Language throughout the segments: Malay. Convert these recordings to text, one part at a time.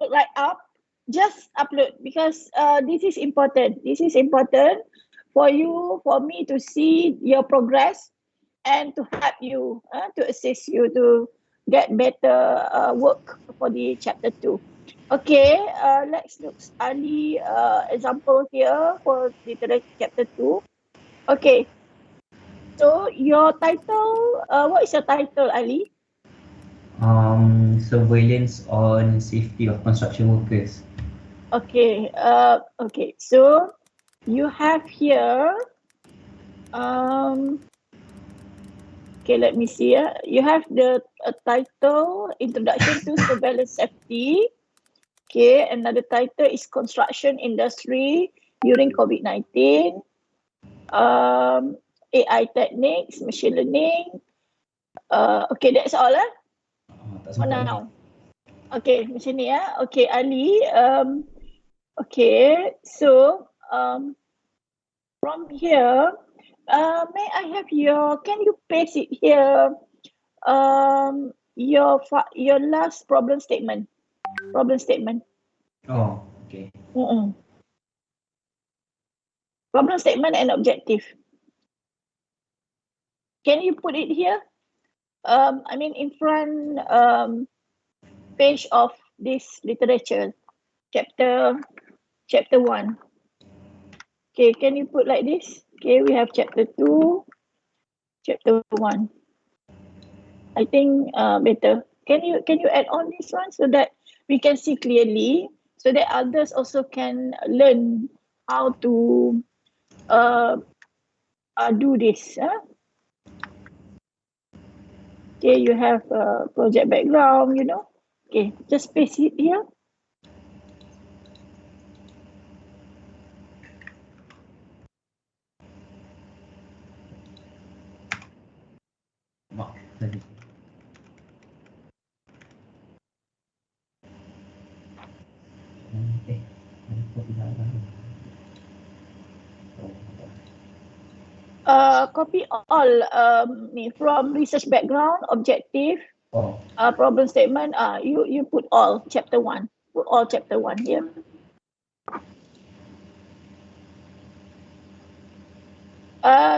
write up, just upload, because this is important. This is important for you, for me to see your progress and to help you, to assist you to get better work for the chapter 2. Okay, let's look Ali example here for literature chapter 2. Okay, so your title, what is your title, Ali? Surveillance on safety of construction workers. Okay, okay, so you have here, okay, let me see. You have the title, Introduction to Surveillance Safety. Okay, another title is Construction Industry during COVID-19. AI Techniques, Machine Learning. Okay, that's all Tak for sempat lagi. now. Okay, macam ni Okay, Ali. Okay, so from here, may I have can you paste it here? Your last problem statement. Problem statement. Oh, okay. Problem statement and objective. Can you put it here? I mean, in front page of this literature, chapter 1. Okay, can you put like this? Okay, we have chapter 2, chapter 1. I think better. Can you add on this one so that we can see clearly, so that others also can learn how to do this. Okay, you have project background, Okay, just paste it here. Mak, tadi. Ada kopi dalam. Copy all from research background, objective, problem statement. You put all chapter 1. Put all chapter 1 here.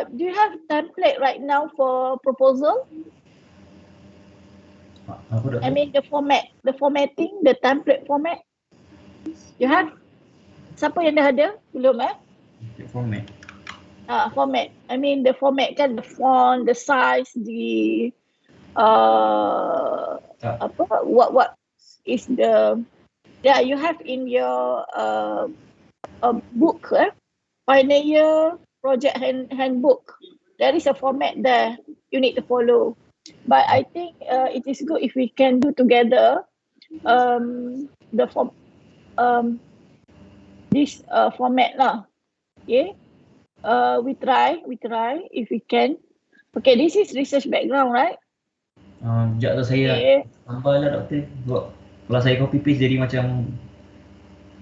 Do you have template right now for proposal? I mean the formatting, the template format. You have? Siapa yang dah ada? Belum Format. Format. I mean the format kan, the font, the size, the what is the you have in your book, final year project handbook. There is a format there you need to follow. But I think it is good if we can do together the form this format lah. Okay. We try if we can. Okay, this is research background, right? Sekejap tu saya tambah lah doktor. Kalau saya copy paste jadi macam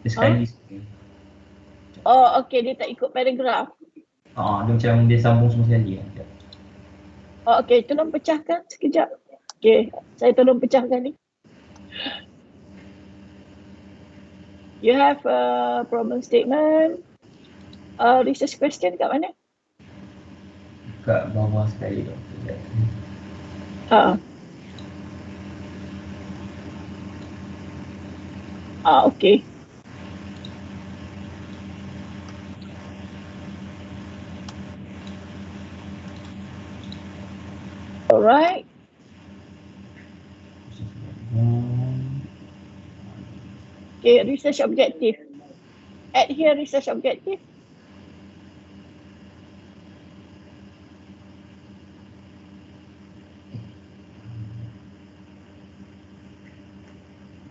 sekali. Oh, okay, dia tak ikut paragraf. Dia macam dia sambung semua sekali. Oh, okay, tolong pecahkan sekejap. Okay, saya tolong pecahkan ni. You have a problem statement. Research question kat mana? Kat bawah sekali doktor. Okay. Alright. Okay, research objective. Add here research objective.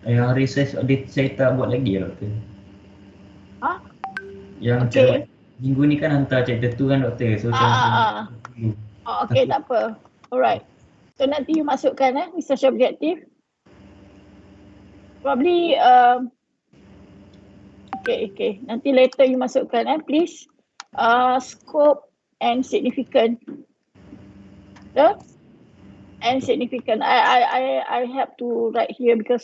Yang research audit saya tak buat lagi doktor. Yang minggu ni kan hantar chapter 2 kan doktor. So okay, tak apa. Alright. So nanti you masukkan research objective. Probably okay. Nanti later you masukkan please. Scope and significant. And significant. I have to write here because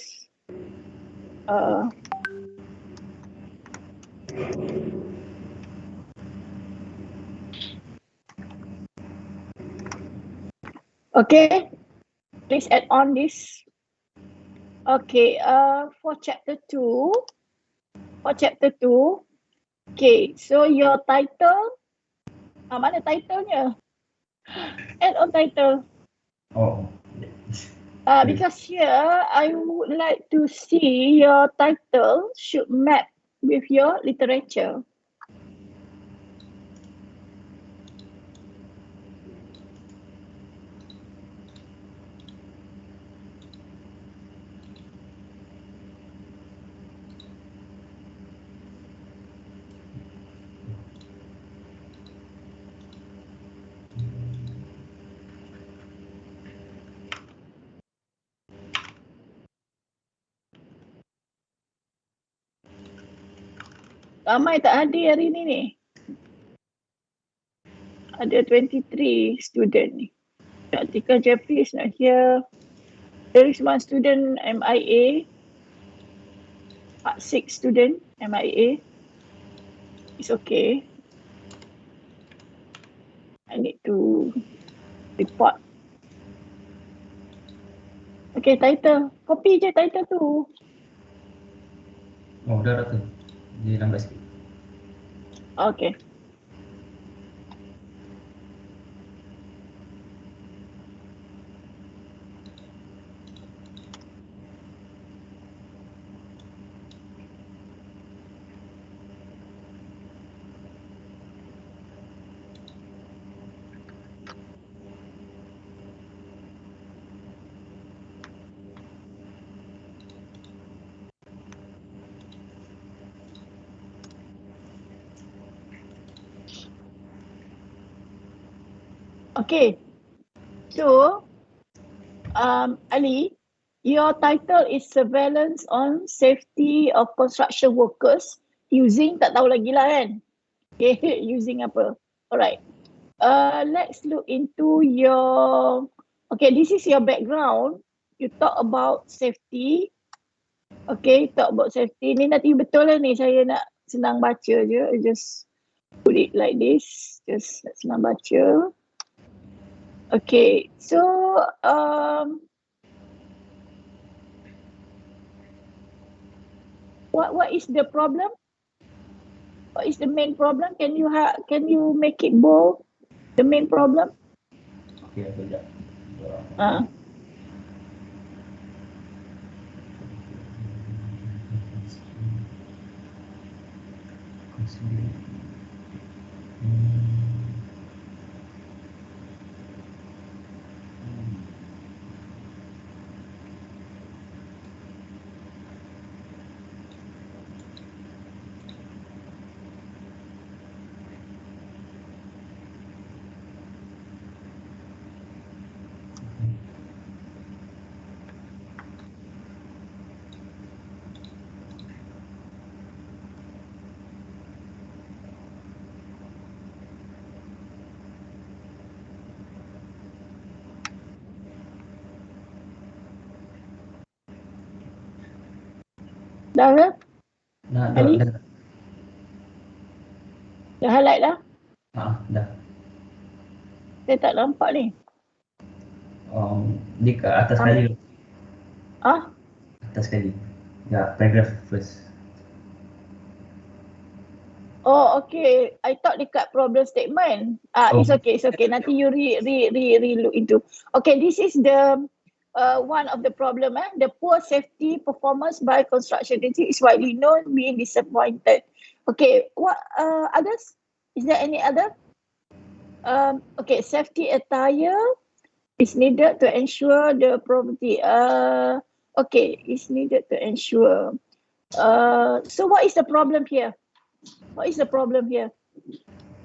Okay, please add on this. Okay, for chapter 2, okay, so your title, mana titlenya? Add on title. Oh. Because here, I would like to see your title should map with your literature. Ramai tak hadir hari ni. Ada 23 student ni. Practical Jeffrey is not here. There is one student MIA. Part 6 student MIA. It's okay. I need to report. Okay, title. Copy je title tu. Oh, dah tu. Dia lambat sikit. Okay. Okay. So, Ali, your title is Surveillance on Safety of Construction Workers using, tak tahu lagi lah kan? Okay, using apa? Alright. Let's look into your, okay, this is your background. You talk about safety. Okay, talk about safety. Ni nanti betul lah ni, saya nak senang baca je. I just put it like this. Just senang baca. Okay, so what is the problem? What is the main problem? Can you make it bold? The main problem? Okay, sekejap. Dah ke? Ali? Dah. Dah highlight dah? Dah. Saya tak nampak ni. Dia kat atas sekali. Atas sekali. Ya, paragraph first. Oh, okay. I thought dekat problem statement. It's okay. Nanti you look into. Okay, this is the one of the problem. The poor safety performance by construction agency is widely known being disappointed. Okay, what others? Is there any other? Okay, safety attire is needed to ensure the property. Okay, is needed to ensure. So what is the problem here? What is the problem here?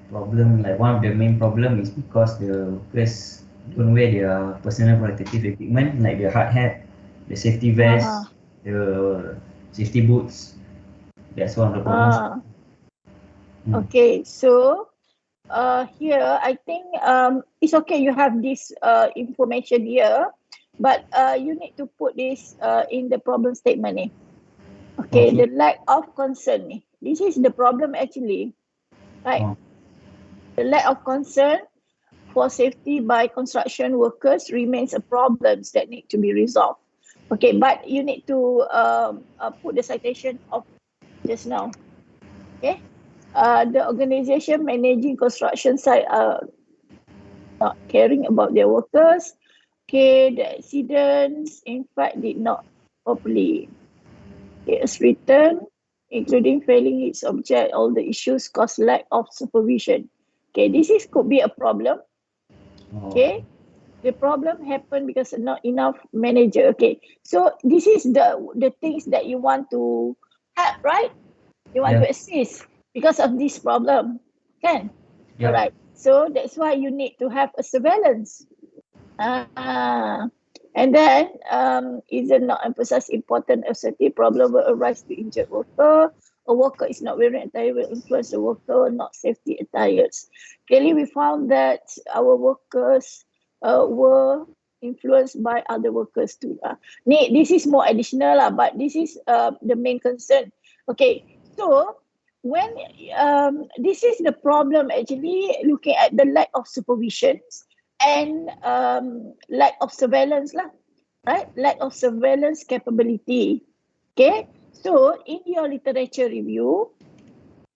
Problem, like one of the main problem is because the workers don't wear their personal protective equipment like the hard hat, the safety vest, the safety boots. That's one of the problems. Okay, so here I think it's okay you have this information here, but you need to put this in the problem statement. Okay, the lack of concern ni. This is the problem actually, right? The lack of concern for safety by construction workers remains a problem that need to be resolved. Okay, but you need to put the citation of just now. Okay, the organization managing construction site are not caring about their workers. Okay, the accidents in fact did not properly. Okay, as written, including failing its object, all the issues cause lack of supervision. Okay, this is could be a problem. Okay, the problem happened because not enough manager. Okay, so this is the things that you want to help, right? You want to assist because of this problem, kan? Yeah. Alright, so that's why you need to have a surveillance. And then is it not emphasized important a safety problem will arise to injured worker? A worker is not wearing attire will influence the worker, not safety attires. Clearly, we found that our workers were influenced by other workers too. This is more additional, but this is the main concern. Okay, so when this is the problem actually looking at the lack of supervision and lack of surveillance lah, right? Lack of surveillance capability. Okay, so in your literature review,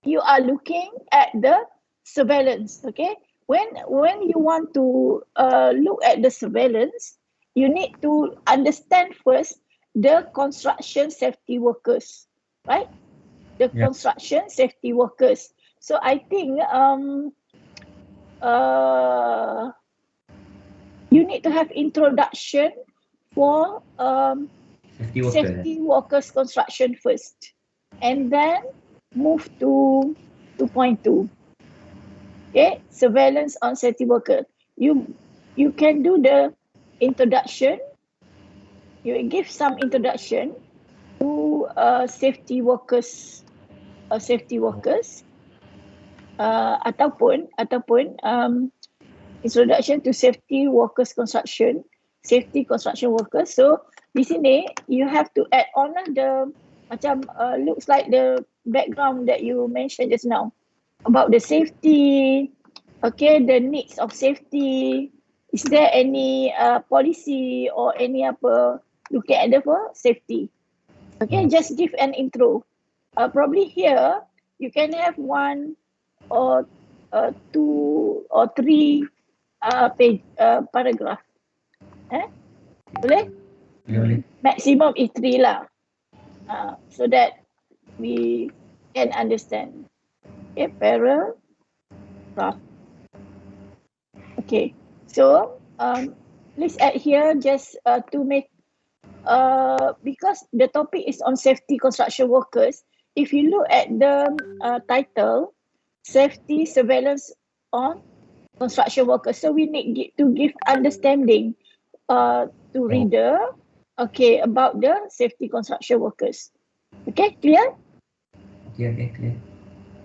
you are looking at the surveillance. Okay, when you want to look at the surveillance, you need to understand first the construction safety workers, right? The construction safety workers. So I think you need to have introduction for safety workers construction first, and then move to 2.2. Okay, surveillance on safety worker. You can do the introduction. You give some introduction to safety workers, ataupun introduction to safety workers construction, safety construction workers. So di sini you have to add on lah the macam looks like the background that you mentioned just now about the safety. Okay, the needs of safety. Is there any policy or any apa looking at the safety? Okay, just give an intro. Probably here you can have one or two or three page paragraph. Boleh? Boleh. Maximum is 3 lah. So that we can understand. Okay, paragraph. Okay, so please add here just to make because the topic is on safety construction workers. If you look at the title, safety surveillance on construction workers, so we need to give understanding to reader, okay, about the safety construction workers. Okay, clear? Okay, clear.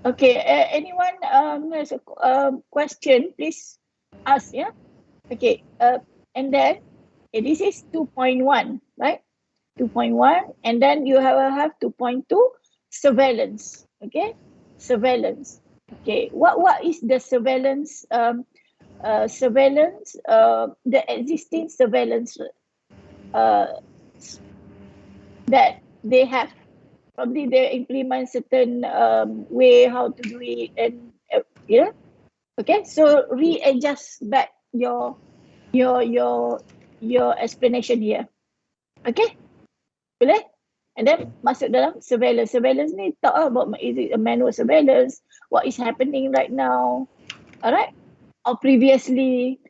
Okay, anyone has a question, please ask, yeah? Okay, and then this is 2.1, right? 2.1, and then you have 2.2, surveillance, okay? Surveillance. Okay, what is the surveillance? Surveillance, the existing surveillance that they have. Probably they implement certain way how to do it, and yeah. Okay, so readjust back your explanation here. Okay, boleh? And then masuk dalam surveillance. Surveillance ni talk about, is it a manual surveillance? What is happening right now? Alright, or previously,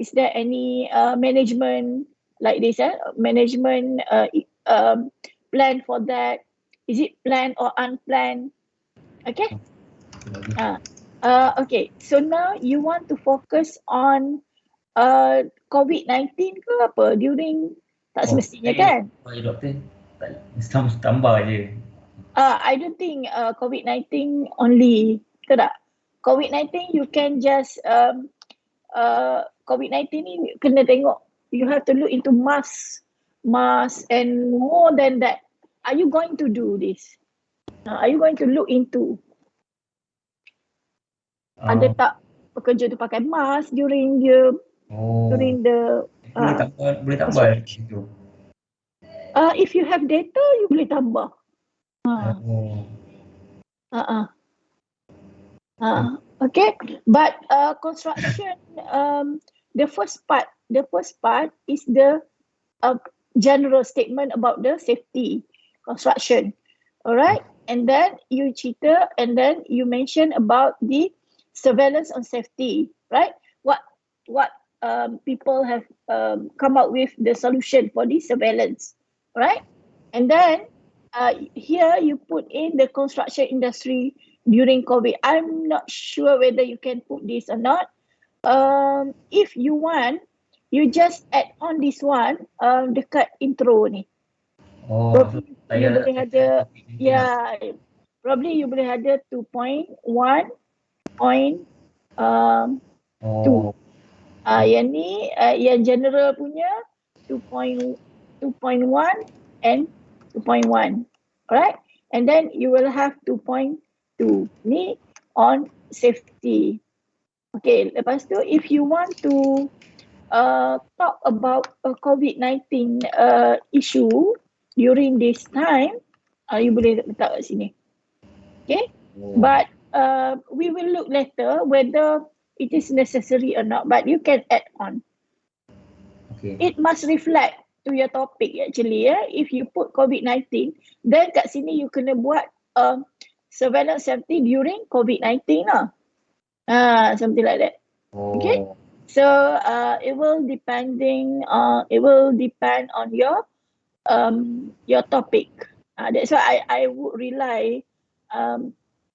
is there any management like this? Management plan for that? Is it planned or unplanned? Okay. Okay. So now you want to focus on COVID-19 ke apa during tak semestinya kan? Doktor tambah je. I don't think COVID-19 only, ke tak? COVID-19 you can just COVID-19 ni kena tengok, you have to look into mask and more than that. are you going to do this? Are you going to look into? Ada tak pekerja tu pakai mask during the boleh tambah dari situ. If you have data, you boleh tambah. Okay, but construction, the first part is the general statement about the safety construction. All right, and then you cheater, and then you mention about the surveillance on safety, right? What people have come up with the solution for the surveillance, right? And then here you put in the construction industry during COVID. I'm not sure whether you can put this or not. If you want, you just add on this one dekat intro ni. You boleh ada, probably you boleh ada 2.1.2. Yang ni, yang general punya 2.1 and 2.1. Alright, and then you will have 2.2 ni on safety. Okay, lepas tu if you want to talk about COVID-19 issue during this time, you boleh letak kat sini. Okay, but we will look later whether it is necessary or not, but you can add on. Okay. It must reflect to your topic actually. If you put COVID-19, then kat sini you kena buat surveillance safety during COVID-19 lah. Something like that. Okay. So it will depend on your topic. That's why I would rely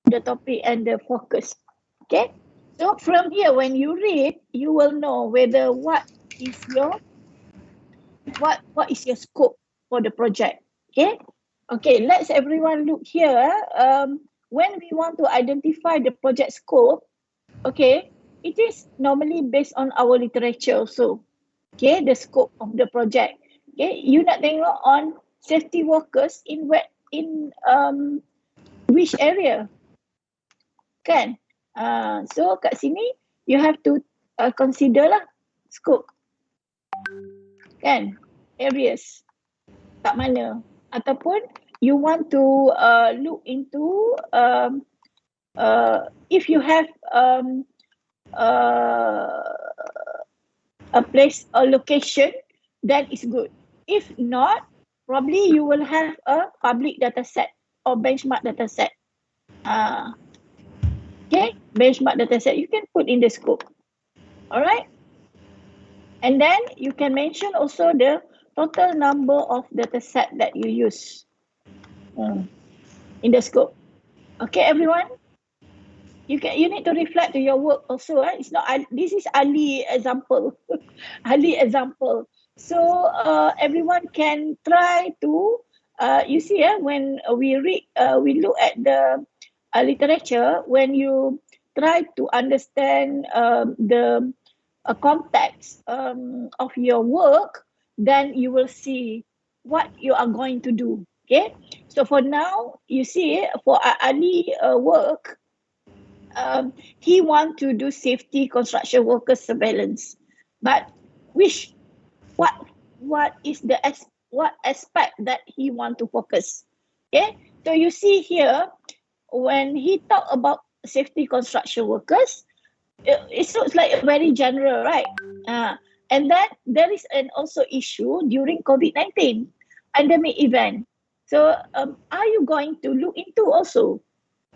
the topic and the focus. Okay. So from here, when you read, you will know whether what is your scope for the project. Okay. Okay. Let's everyone look here. When we want to identify the project scope, okay, it is normally based on our literature also. Okay, the scope of the project. Okay, you nak tengok on safety workers in which area, kan? So kat sini you have to consider lah scope, kan? Areas kat mana, ataupun you want to look into if you have a place, a location, that is good. If not, probably you will have a public data set or benchmark data set. Okay, benchmark data set you can put in the scope. All right, and then you can mention also the total number of data set that you use in the scope. Okay, everyone. You need to reflect to your work also. It's not, this is Ali example. Ali example. So everyone can try to you see when we read, we look at the literature, when you try to understand the context of your work, then you will see what you are going to do. Okay, so for now, you see for Ali work, he want to do safety construction worker surveillance, but what is the what aspect that he want to focus? Okay, so you see here when he talk about safety construction workers, it looks like very general, right? And then there is an also issue during COVID-19 pandemic event. So are you going to look into also,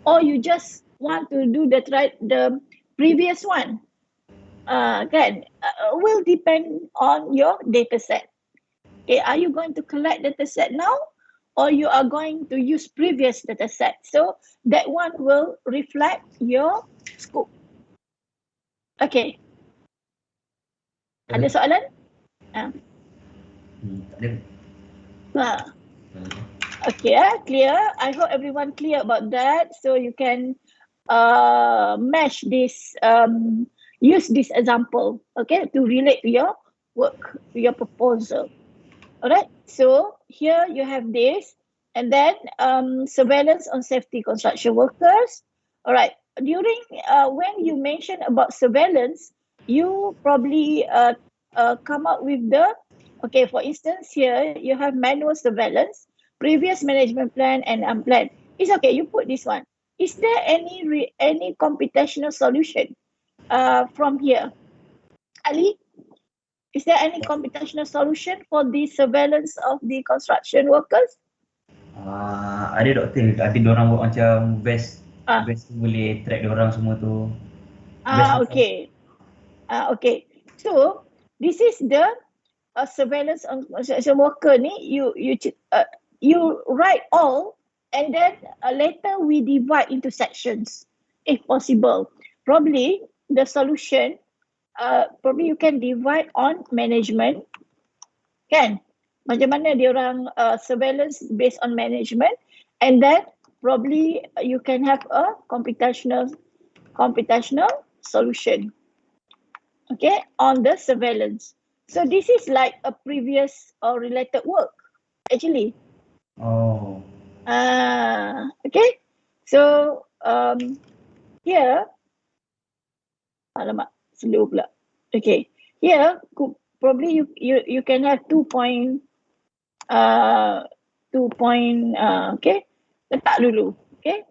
or you just want to do the previous one? Will depend on your data set. Okay, are you going to collect data set now, or you are going to use previous data set? So that one will reflect your scope. Okay. Ada soalan? Okay, clear. I hope everyone clear about that. So you can mesh this, use this example, okay, to relate to your work, to your proposal. All right. So here you have this, And then surveillance on safety construction workers. All right. During when you mention about surveillance, you probably come up with the, okay, for instance, here you have manual surveillance, previous management plan, and unplanned. It's okay, you put this one. Is there any computational solution from here? Ali, is there any computational solution for the surveillance of the construction workers? Ada doktor, ada diorang buat macam vest Ah, tu boleh track diorang semua tu. Vest okay. Okay. So this is the surveillance on construction worker ni. You write all, and then later we divide into sections if possible. Probably the solution, probably you can divide on management, kan? Macam mana dia orang surveillance based on management, and then probably you can have a computational solution, okay, on the surveillance. So this is like a previous or related work, actually. Oh. Okay. So here, alamak, slow pula. Okay. Here, probably you can have 2 point, okay. Letak dulu. Okay.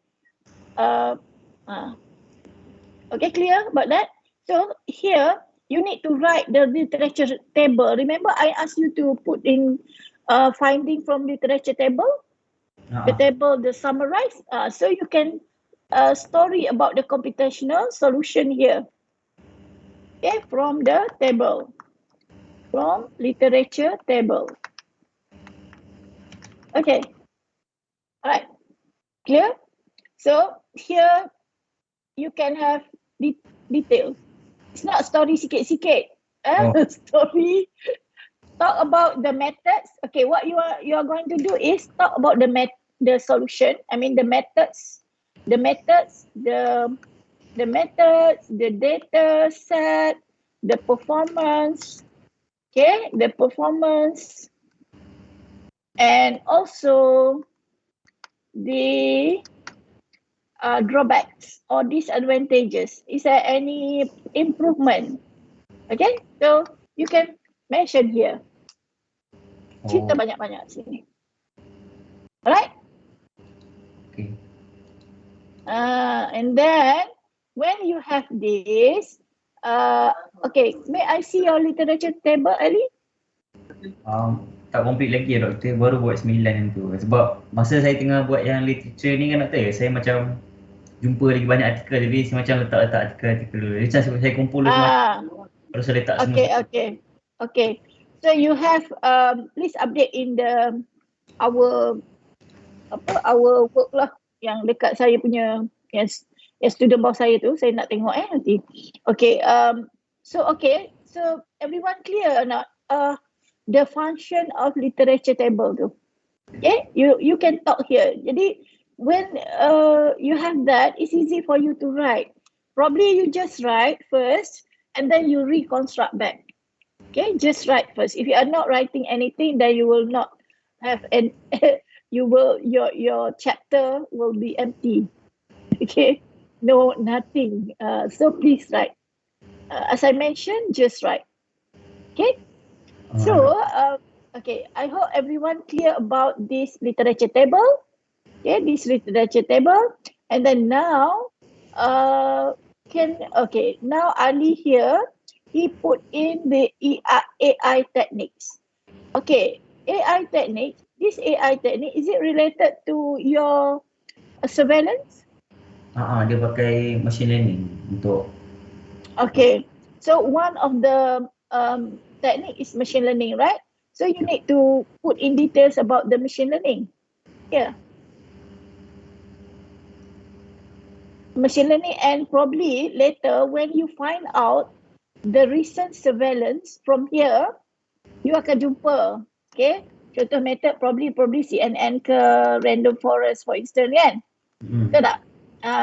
Okay, clear about that? So here, you need to write the literature table. Remember, I asked you to put in finding from literature table, the table, the summarize. So you can story about the computational solution here. Okay, from the table, from literature table. Okay, all right, clear? So here you can have details. It's not story sikit-sikit. Story. Talk about the methods. Okay, what you are going to do is talk about the solution. I mean the methods, the data set, the performance. Okay, the performance, and also the drawbacks or disadvantages. Is there any improvement? Okay, so you can mention here. Cerita banyak-banyak sini. Alright? Okay. And then when you have this, okay, may I see your literature table, Ali? Tak complete lagi ya doktor, baru buat 9 tu. Sebab masa saya tengah buat yang literature ni kan doktor, saya macam jumpa lagi banyak artikel, jadi saya macam letak artikel dulu. Jadi macam saya kumpul semua, baru saya letak semua. Okay. So you have please update in the our work lah, yang dekat saya punya, yang student bawah saya tu, saya nak tengok nanti. Okay, so everyone clear or not? The function of literature table tu. Okay, you can talk here. Jadi when you have that, it's easy for you to write. Probably you just write first and then you reconstruct back. Okay, just write first. If you are not writing anything, then you will not have your chapter will be empty. Okay, no, nothing. So please write. As I mentioned, just write. Okay. So, okay, I hope everyone clear about this literature table. Okay, this literature table. And then now, now Ali here, he put in the AI techniques. Okay, AI technique, this AI technique, is it related to your surveillance? Dia pakai machine learning untuk. Okay, so one of the technique is machine learning, right? So you need to put in details about the machine learning. Yeah. Machine learning, and probably later when you find out the recent surveillance from here, you akan jumpa. Okay. Contoh method probably CNN ke random forest for instance, kan? Betul tak?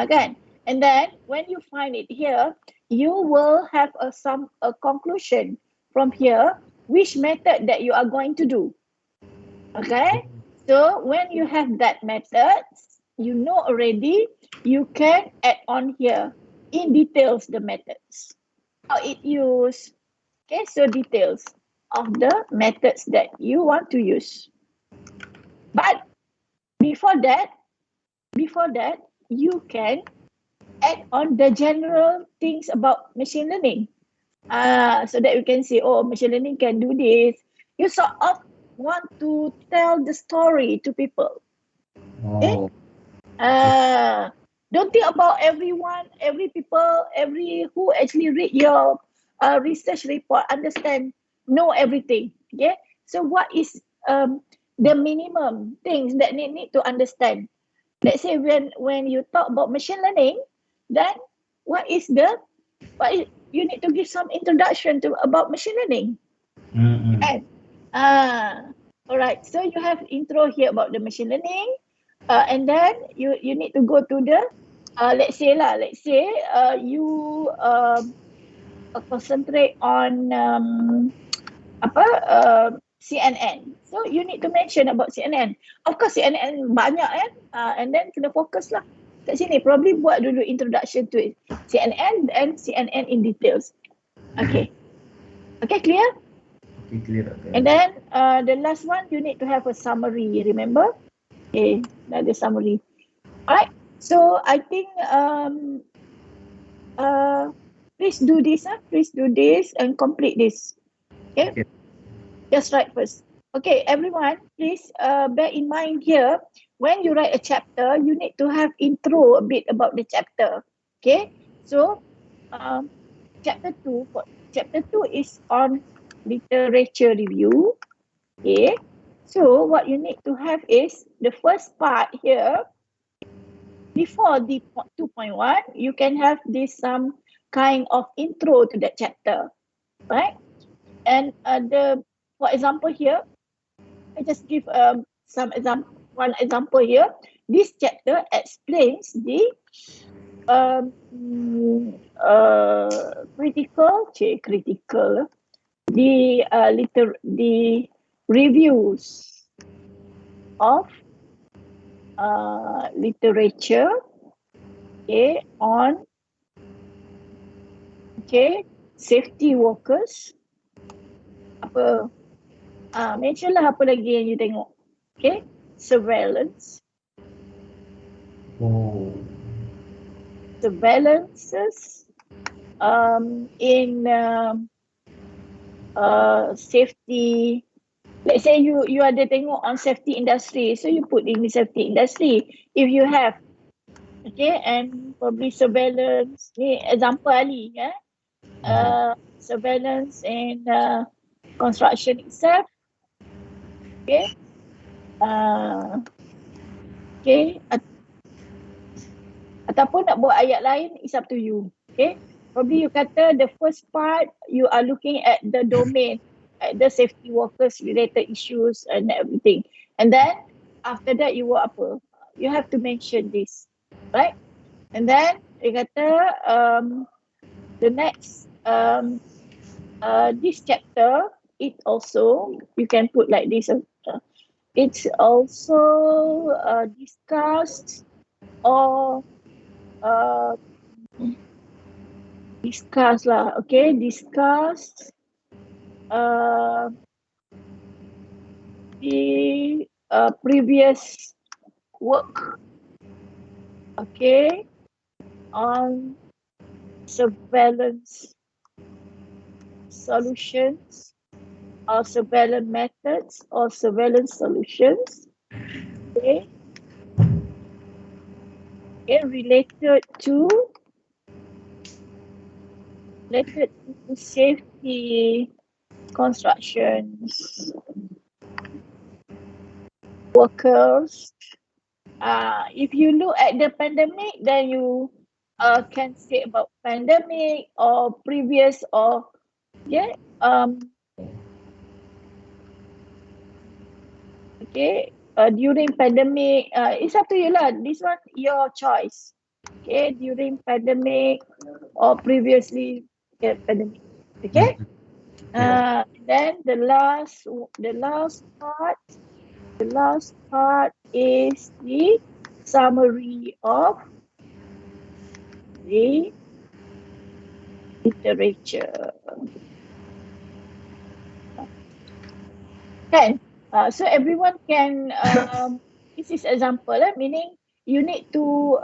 Kan? And then when you find it here, you will have a conclusion from here which method that you are going to do. Okay, So when you have that method, you know already, you can add on here in details the methods, how it used. Okay, so details of the methods that you want to use. But before that, you can add on the general things about machine learning. So that you can say, oh, machine learning can do this. You sort of want to tell the story to people. Okay? Oh, Don't think about everyone, every who actually read your research report, know everything. Okay? So what is the minimum things that they need to understand? Let's say when you talk about machine learning, then you need to give some introduction to about machine learning. And all right, so you have intro here about the machine learning, and then you need to go to the let's say you concentrate on CNN. So you need to mention about CNN. Of course CNN banyak kan, and then kena fokus lah kat sini. Probably buat dulu introduction to it. CNN and CNN in details. Okay. Okay, clear? okay, clear. Okay. And then the last one, you need to have a summary, remember? Okay, the summary. All right. So I think please do this. Please do this and complete this. Okay. Okay. Just write first. Okay, everyone, please bear in mind here, when you write a chapter, you need to have intro a bit about the chapter. Okay. So chapter 2 is on literature review. Okay. So what you need to have is the first part here. Before the 2.1, you can have this some kind of intro to that chapter, right? And for example here, I just give one example here. This chapter explains the the reviews of literature, okay, on safety workers. Apa mention lah apa lagi yang you tengok. Okay, surveillances in safety. Let's say you ada tengok on safety industry, so you put in the safety industry if you have. Okay, and probably surveillance. Ni example Ali, surveillance in construction itself. Okay. Okay. Ataupun nak buat ayat lain, it's up to you. Okay. Probably you kata the first part, you are looking at the domain, at the safety workers related issues and everything. And then after that, you will apa? You have to mention this, right? And then you kata the next this chapter, it also, you can put like this. It's also discussed or discuss lah, okay, discuss the previous work, okay, on surveillance solutions or surveillance methods or surveillance solutions, okay, related to safety constructions workers. If you look at the pandemic, then you can say about pandemic or previous or during pandemic. It's up to you lah. This one your choice. Okay, during pandemic or previously pandemic. Okay. Then the last part, The last part is the summary of the literature. Kan? So everyone can, this is example, meaning you need to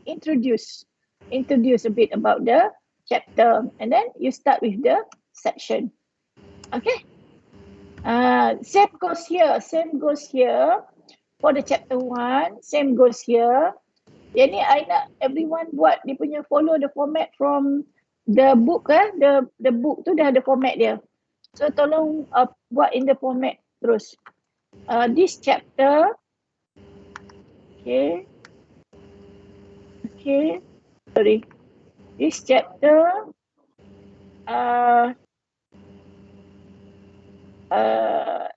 introduce a bit about the chapter, and then you start with the section. Okay? Same goes here for the chapter 1, same goes here. Yang ni I nak everyone buat dia punya follow the format from the book, the book tu dah ada format dia. So tolong buat in the format terus. This chapter, okay, sorry. This chapter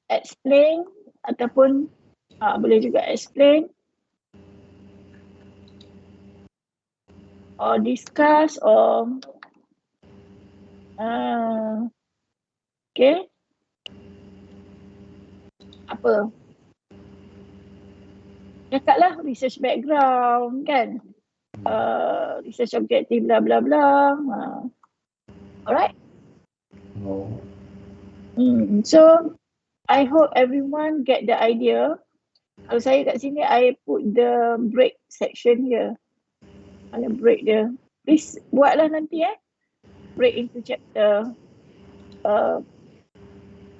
explain ataupun boleh juga explain or discuss or okay, apa? Cakaplah research background kan, research objective bla bla bla. Alright. So I hope everyone get the idea. Kalau saya kat sini, I put the break section here. Ada break dia. Please buatlah nanti break into chapter.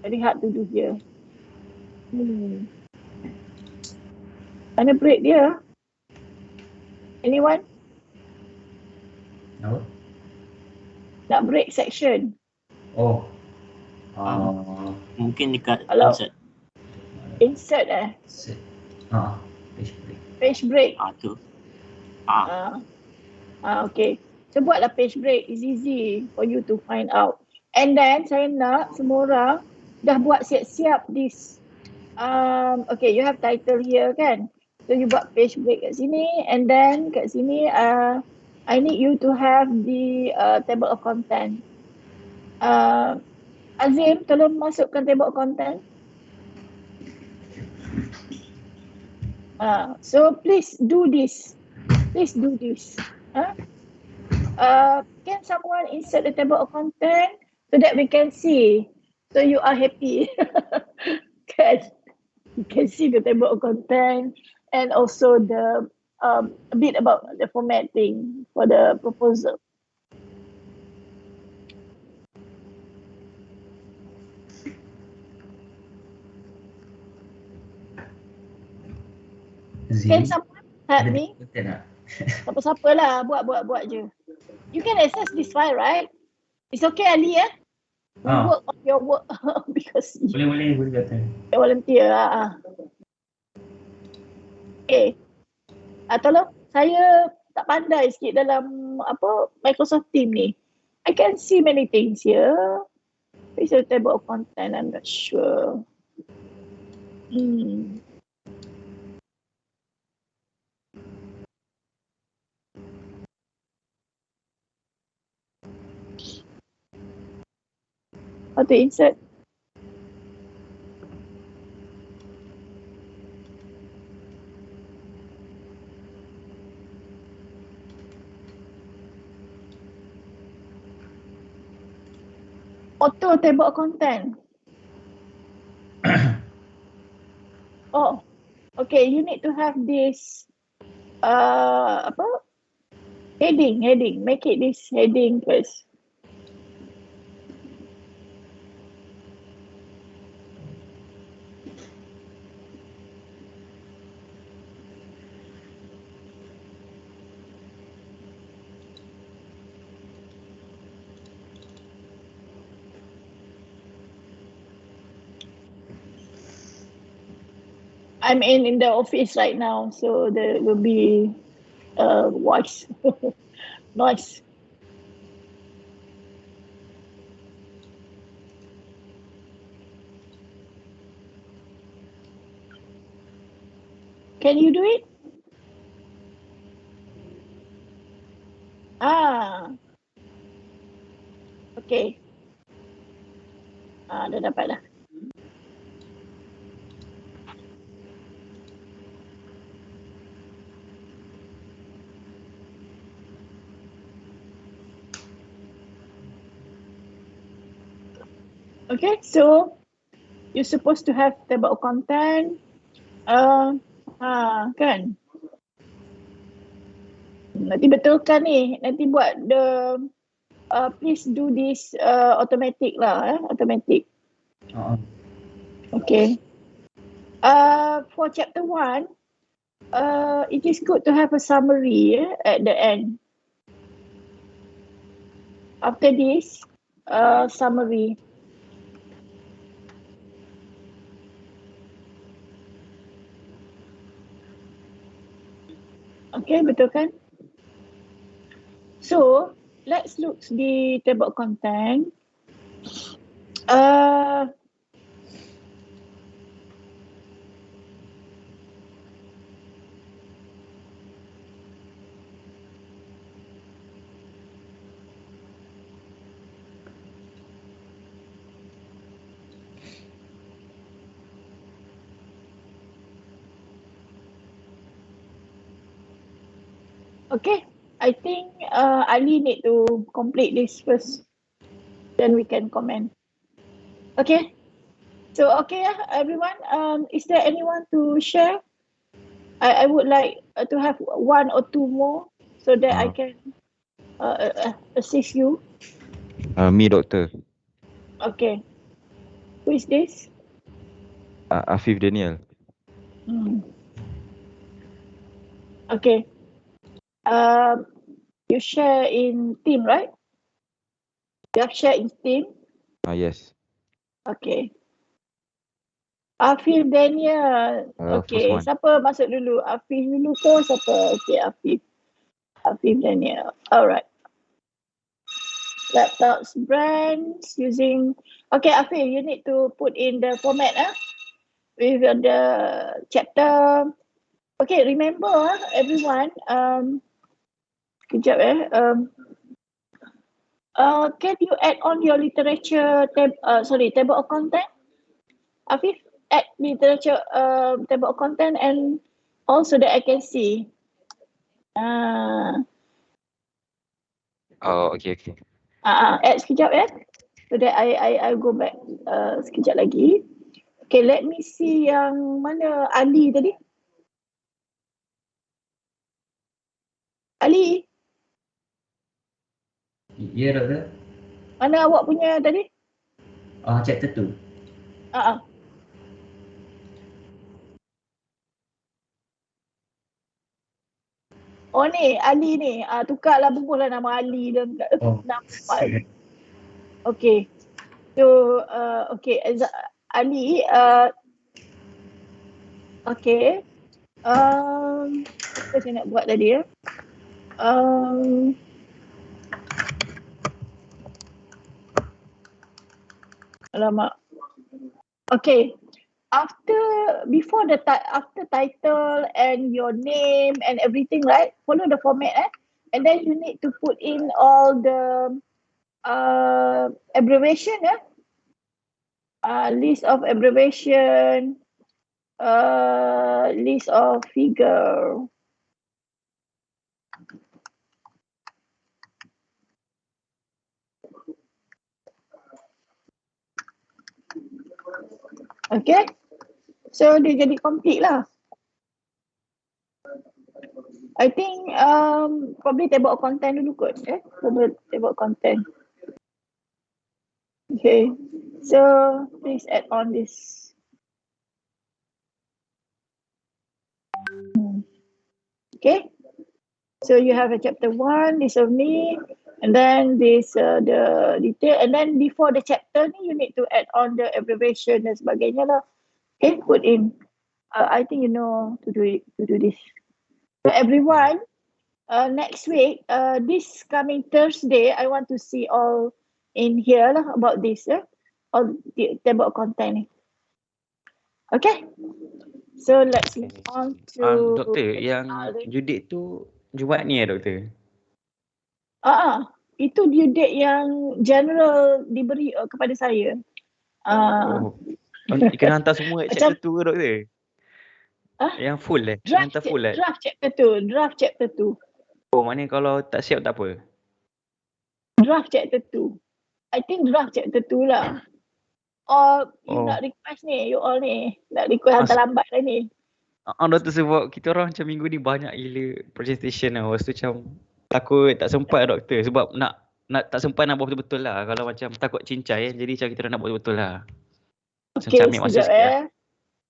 Very hard to do here. Mana break dia? Anyone? Apa? Nak break section. Oh. Mungkin dekat Kalau insert. Insert Page break. Page break. Tu. Okay. So buatlah page break. It's easy for you to find out. And then saya nak semua orang dah buat siap-siap this. Okay, you have title here kan. So you buat page break kat sini, and then kat sini I need you to have the table of content. Azim, tolong masukkan table of content. So please do this. Can someone insert the table of content so that we can see? So you are happy. You can see the table of content and also the a bit about the formatting for the proposal. Can someone help me? Siapa-siapa lah, buat je. You can access this file, right? It's okay, Ali, We work on your work because Boleh kata. Volunteer. Okay. Tolong, saya tak pandai sikit dalam Microsoft Team ni. I can see many things here. It's a table of content, I'm not sure. How to insert? Auto table of content. Oh, okay. You need to have this heading. Make it this heading first. I'm in the office right now, so there will be voice noise. Can you do it? Okay. Dah dapat dah. Okay, so you're supposed to have table of content. Kan? Nanti betulkan ni. Nanti buat please do this automatic lah. Automatic. Okay. For chapter 1, it is good to have a summary at the end. After this, summary. Okay, betul kan? So, let's look the table of content. Okay, I think Ali need to complete this first. Then we can comment. Okay. So, okay, everyone. Is there anyone to share? I would like to have 1 or 2 more so that I can assist you. Me, doctor. Okay. Who is this? Afif Daniel. Okay. You share in team, right? You have shared in team? Yes. Okay. Afif Daniel. Okay. Siapa masuk dulu? Afif dulu ke siapa? Okay, Afif. Afif Daniel. Alright. Laptops brands using. Okay, Afif, you need to put in the format with the chapter. Okay, remember everyone. Kejap can you add on your literature table of content? Afif, add literature table of content and also that I can see. Okay. Add sekejap so that I go back sekejap lagi. Okay, let me see yang mana Ali tadi. Ali. Ya, doktor. Mana awak punya tadi? Chapter 2. Oh ni, Ali ni. Tukarlah bubuhlah nama Ali dan nama Ali. Okay. So, okay. Ali, okay. Apa saya nak buat tadi alamak. Okay. Before after title and your name and everything, right? Follow the format and then you need to put in all the abbreviation list of abbreviation, list of figure. Okay. So dia jadi complete lah. I think probably table of content dulu kot. Probably table of content. Okay. So please add on this. Okay. So you have a chapter 1, this of me, and then this the detail, and then before the chapter ni you need to add on the abbreviation dan sebagainya lah. Okay, put in. I think you know to do this. So everyone, next week, this coming Thursday, I want to see all in here lah about this, all the table of content ni. Okay. So let's move on to doktor, yang due date tu Jumaat ni doktor? Itu due date yang general diberi kepada saya. Kena hantar semua chapter tu ke doktor? Yang full kena hantar full Draft chapter 2. Oh, maknanya kalau tak siap tak apa? Draft chapter 2. I think draft chapter 2 lah. Or you Oh. nak request ni, you all ni. Nak request hantar lambat lah ni. Doktor sebab kita orang macam minggu ni banyak gila presentation lah. Lepas tu macam takut tak sempat doktor. Sebab nak tak sempat nak buat betul-betul lah. Kalau macam takut cincai jadi macam kita orang nak buat betul-betul lah. Macam Okay, ambil masa sekejap sikit lah.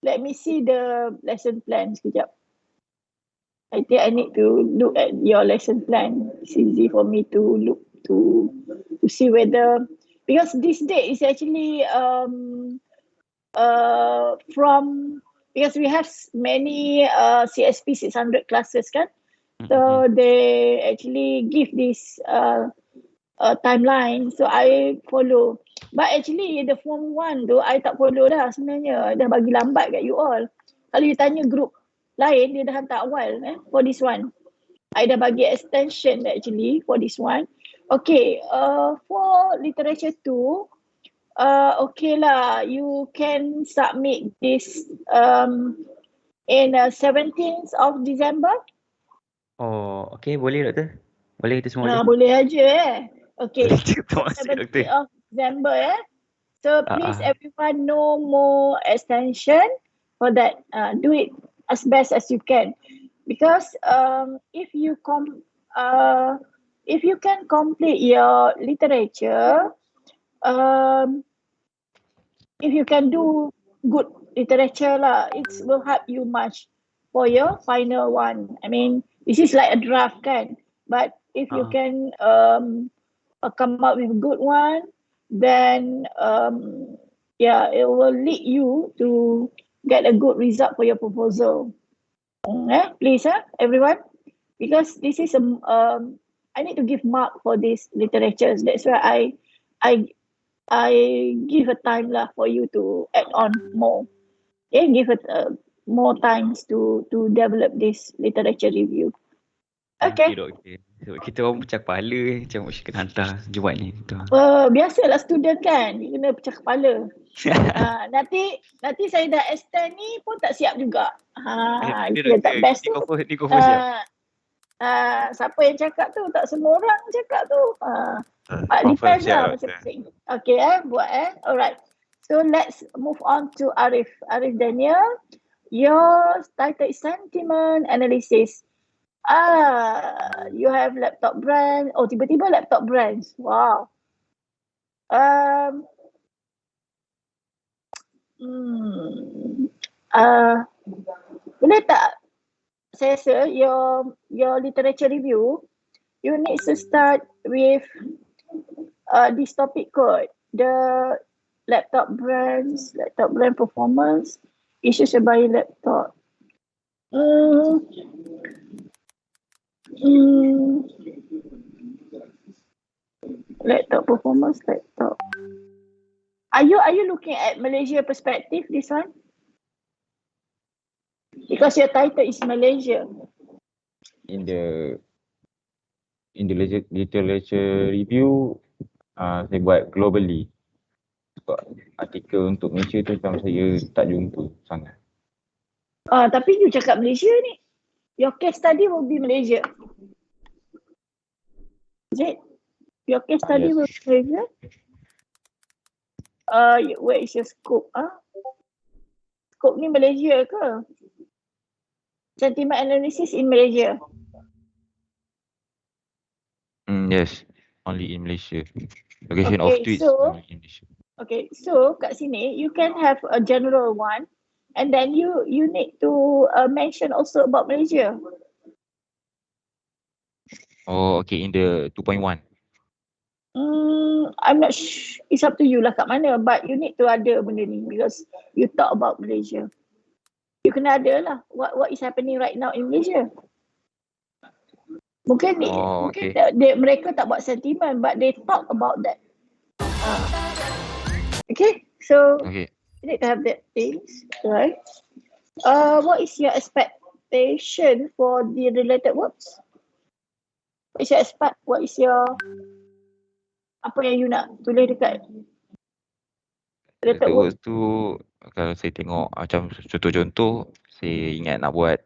Let me see the lesson plan sekejap. I think I need to look at your lesson plan. It's easy for me to look to see whether, because this date is actually from, because we have many CSP600 classes kan. So they actually give this timeline. So I follow. But actually the form 1 tu I tak follow dah sebenarnya. Dah bagi lambat kat you all. Kalau you tanya group lain, dia dah hantar awal for this one. I dah bagi extension actually for this one. Okay, for literature 2, okay lah, you can submit this in 17th of December. Oh, okay, boleh doktor? Boleh kita semua boleh? Boleh aja Okay, Terima kasih doktor. 17th of December So please everyone know more extension for that. Do it as best as you can, because if you can complete your literature, if you can do good literature lah, it will help you much for your final one. I mean, this is like a draft kan, but if you can come up with a good one, then it will lead you to get a good result for your proposal. Please everyone, because this is I need to give mark for these literatures. That's why I give a time lah for you to add on more. Give it more times to develop this literature review. Okay. Okay. Sebab kita orang pecah kepala macam mesti kena hantar Jumaat ni. Biasalah student kan, kena pecah kepala. Nanti saya dah extend ni pun tak siap juga. Itu yang tak best tu. Ni confirm siap. Siapa yang cakap tu, tak semua orang cakap tu. Depends lah masing-masing. Okay buat Alright. So let's move on to Arif Daniel. Your title is sentiment analysis. You have laptop brand. Oh, tiba-tiba laptop brands. Wow. Boleh tak saya rasa your literature review, you need to start with this topic code, the laptop brand performance, issues about laptop. Laptop performance, laptop. Are you looking at Malaysia perspective, this one? Because your title is Malaysia. In the literature review, saya buat globally. Sebab artikel untuk Malaysia tu macam saya tak jumpa sangat. Tapi you cakap Malaysia ni. Your case study will be Malaysia. Is it? Your case study will be Malaysia? Where is your scope? Scope ni Malaysia ke? Sentiment analysis in Malaysia. Yes, only in Malaysia. Location of tweets only in Malaysia. Okay, so kat sini you can have a general one, and then you need to mention also about Malaysia. Oh, okay, in the 2.1. I'm not sure. It's up to you lah kat mana, but you need to ada benda ni because you talk about Malaysia. You kena ada lah what is happening right now in Malaysia. Mungkin mereka tak buat sentiment, but they talk about that. Okay, so you need to have that things, right? What is your expectation for the related works? What is your apa yang you nak tulis dekat related works tu? Kalau saya tengok macam contoh-contoh, saya ingat nak buat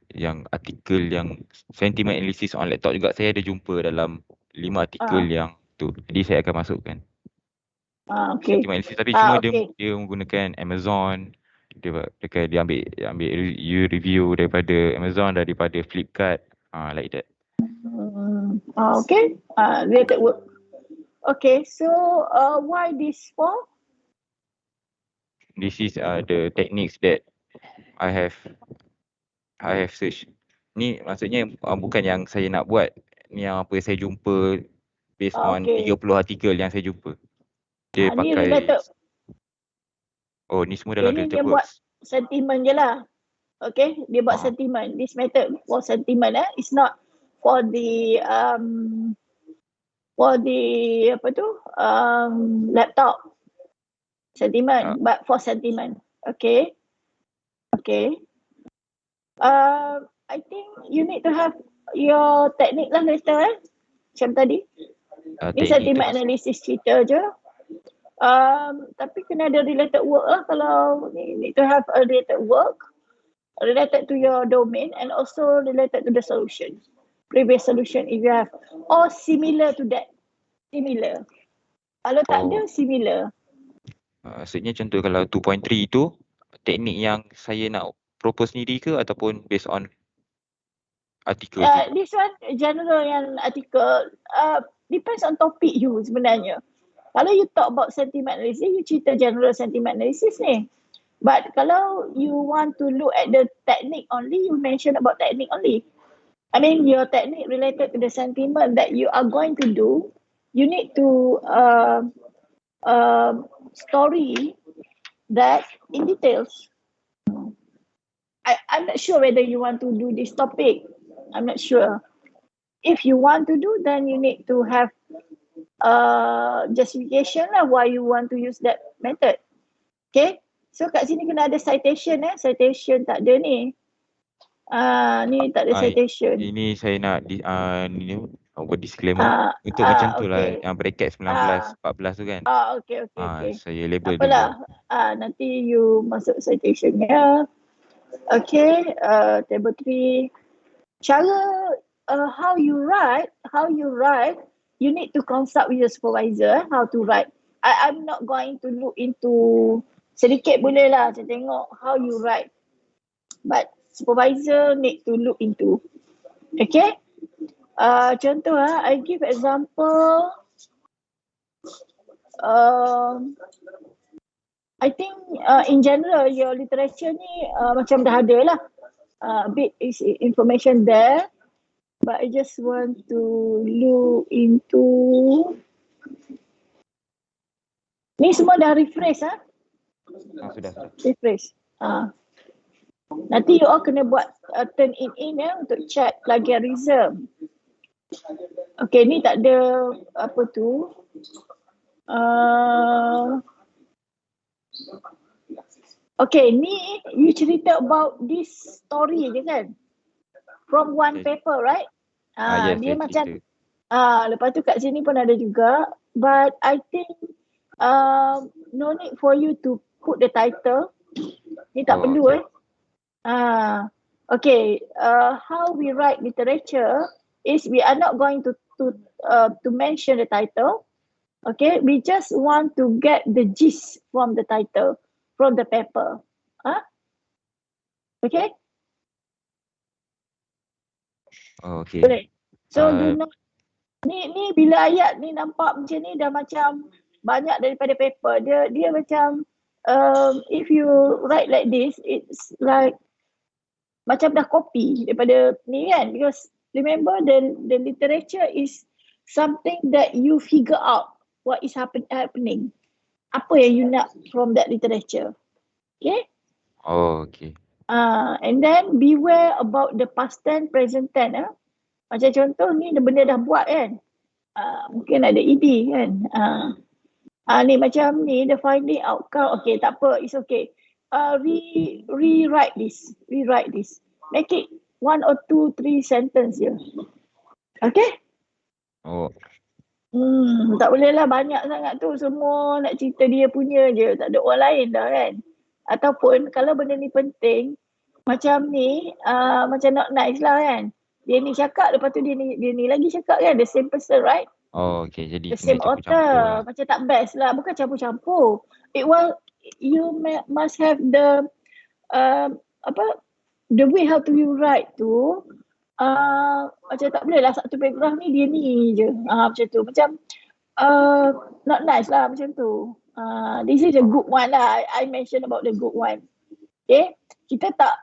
yang artikel yang sentiment analysis on laptop juga. Saya ada jumpa dalam 5 artikel yang tu. Jadi saya akan masukkan. Okay. Sentiment analysis, tapi cuma dia Okay. dia menggunakan Amazon. Dia ambil review daripada Amazon, daripada Flipkart, like that. Okay. Related work. Okay. So why this for? This is the techniques that I have searched. Ni maksudnya bukan yang saya nak buat. Ni yang apa saya jumpa based on 30 artikel yang saya jumpa. Dia Ni pakai related. Oh, ni semua dalam Ni related dia buat works. sentiment je lah. Okay, dia buat sentiment. This method for sentiment It's not for the apa tu laptop sentiment, but for sentiment. Okay. Okay. I think you need to have your technique lah later macam tadi. Ni sentiment analysis cerita je. Tapi kena ada related work lah. Kalau ni need to have a related work related to your domain and also related to the solution, previous solution if you have, or similar to that. Similar. Kalau tak ada, similar. Maksudnya contoh kalau 2.3 tu teknik yang saya nak propose sendiri ke ataupun based on artikel tu? This one general yang artikel, depends on topic you sebenarnya. Kalau you talk about sentiment analysis, you cerita general sentiment analysis ni. But kalau you want to look at the technique only, you mention about technique only. I mean, your technique related to the sentiment that you are going to do, you need to story that in details. I'm not sure whether you want to do this topic. I'm not sure. If you want to do, then you need to have justification lah why you want to use that method. Okay. So kat sini kena ada citation citation tak ada ni. Ni tak ada citation. Ini saya nak buat disclaimer untuk macam tu lah yang bracket 19, 14 tu kan. Okay. Saya label apalah, dulu. Nanti you masuk citationnya. Okay, table 3. Cara how you write, you need to consult with your supervisor how to write. I'm not going to look into sedikit boleh lah saya tengok how you write. But supervisor need to look into. Okay? Contoh I give example. I think in general your literature ni macam dah ada lah. Bit is information there. But I just want to look into. Ni semua dah refresh Sudah. Refresh. Nanti you all kena buat turn in untuk check plagiarism. Okay, ni tak ada apa tu. Okay, ni you cerita about this story je kan? From one paper, right? Yes, dia macam lepas tu kat sini pun ada juga. But I think no need for you to put the title. Ni tak perlu Okay, how we write literature is we are not going to mention the title. Okay, we just want to get the gist from the title, from the paper. Okay? Okay. Boleh. So do not, ni bila ayat ni nampak macam ni dah macam banyak daripada paper. Dia macam if you write like this, it's like macam dah copy daripada ni kan, because remember the literature is something that you figure out what is happening. Apa yang you nak from that literature. Okay? Okay. And then beware about the past tense, present tense. Macam contoh ni benda dah buat kan. Mungkin ada ed kan. Ni macam ni the finding outcome. Okay, tak apa, it's okay. Rewrite this. Make it 1 or 2, 3 sentence je. Okay? Tak boleh lah banyak sangat tu. Semua nak cerita dia punya je. Tak ada orang lain dah kan. Ataupun kalau benda ni penting, macam ni, macam not nice lah kan. Dia ni cakap, lepas tu dia ni lagi cakap kan. The same person, right? Oh, okay. Jadi The kena same campur-campur lah. author. Macam tak best lah. Bukan campur-campur. Must have the the way how to you write tu. Macam tak boleh lah satu paragraph ni dia ni je. Macam tu. Macam not nice lah macam tu. This is a good one lah. I mentioned about the good one. Okay. Kita tak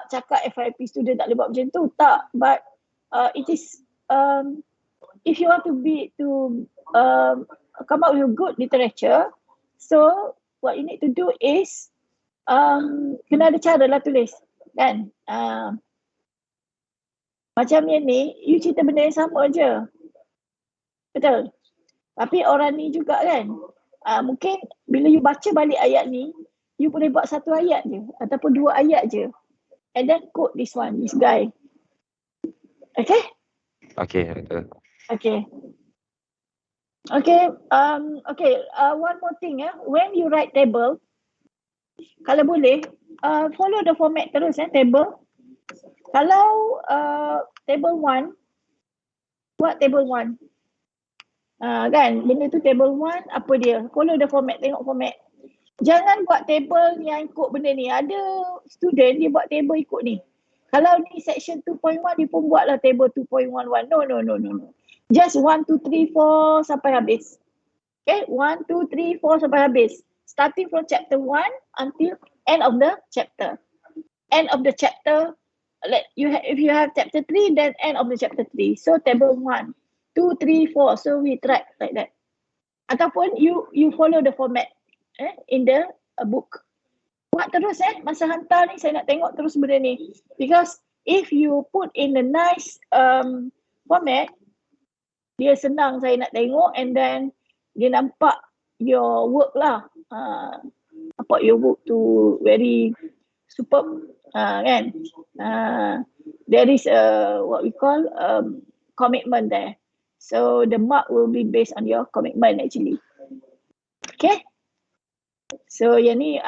cakap FYP student tak boleh buat macam tu. Tak. But it is if you want to come up with a good literature, so what you need to do is kena ada cara lah tulis kan. Macam yang ni, you cerita benda yang sama je. Betul? Tapi orang ni juga kan, mungkin bila you baca balik ayat ni, you boleh buat satu ayat je ataupun dua ayat je. And then quote this guy. Okay? Okay, betul. Okay. One more thing when you write table, kalau boleh follow the format terus table. Kalau table 1, buat table 1. Kan benda tu table 1 apa dia? Follow the format, tengok format. Jangan buat table yang ikut benda ni. Ada student dia buat table ikut ni. Kalau ni section 2.1 dia pun buatlah table 2.11. No. Just 1, 2, 3, 4 sampai habis. Okay, 1, 2, 3, 4 sampai habis. Starting from chapter 1 until end of the chapter. End of the chapter, if you have chapter 3, then end of the chapter 3. So table 1, 2, 3, 4. So we track like that. Ataupun you follow the format in the book. Buat terus masa hantar ni saya nak tengok terus benda ni. Because if you put in a nice format, dia senang saya nak tengok and then dia nampak your work lah. Nampak your work tu very superb kan. There is what we call commitment there. So the mark will be based on your commitment actually. Okay. So yang ni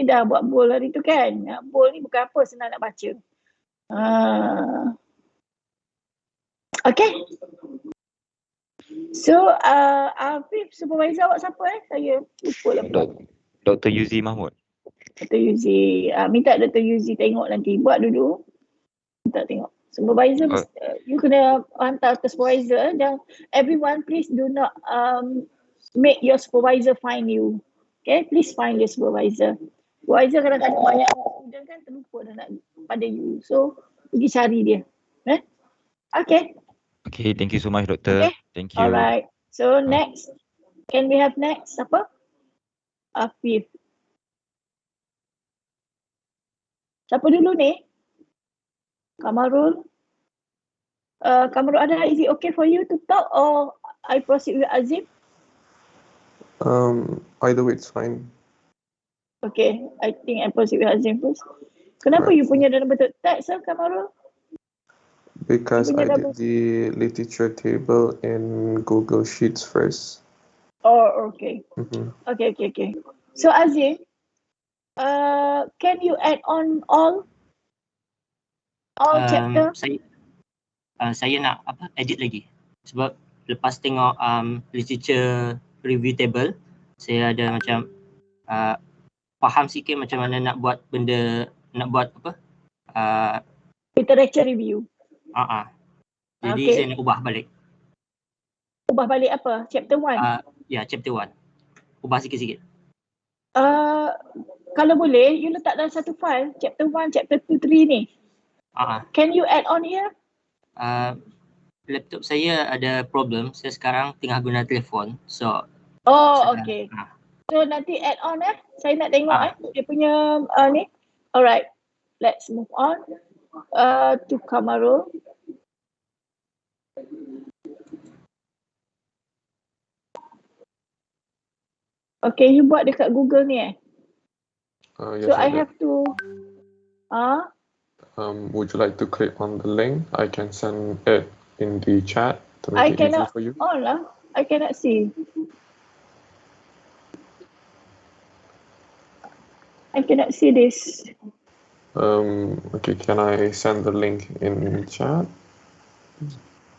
dah buat bold hari tu kan. Bold ni bukan apa, senang nak baca. Okay. So Afif, supervisor awak siapa Saya lupa lah. Dr. Yuzi Mahmud. Dr. Yuzi. Minta Dr. Yuzi tengok nanti. Buat dulu. Minta tengok. Supervisor, you kena hantar ke supervisor. Dan everyone please do not make your supervisor find you. Okay, please find your supervisor. Supervisor kadang-kadang banyak student kan terlupa dah nak pada you. So, pergi cari dia. Okay. Okay, thank you so much, Doktor. Okay. Thank you. Alright. So, next. Can we have next? Siapa? Afif. Siapa dulu ni? Kamarul. Kamarul ada, is it okay for you to talk or I proceed with Azim? Either way it's fine. Okay, I think I proceed with Azim first. Kenapa you punya dalam bentuk teks Kamarul? Because I did the literature table in Google Sheets first. Oh, okay. Mm-hmm. Okay. So Azim, can you add on all chapter? Saya nak edit lagi. Sebab lepas tengok literature review table, saya ada macam faham sikit macam mana nak buat benda, nak buat literature review. Jadi Okay. saya nak ubah balik. Ubah balik apa? Chapter 1? Ya, chapter 1. Ubah sikit-sikit. Kalau boleh, you letak dalam satu file, chapter 1, chapter 2, 3 ni. Can you add on here? Laptop saya ada problem. Saya sekarang tengah guna telefon. So Okay. So nanti add on Saya nak tengok dia punya ni. Alright. Let's move on to Kamarul. Okay, you buat dekat Google ni Yes, so I did. have to would you like to click on the link? I can send it in the chat to I make it easy cannot for you. on lah. I cannot see. I cannot see this. Okay, can I send the link in chat?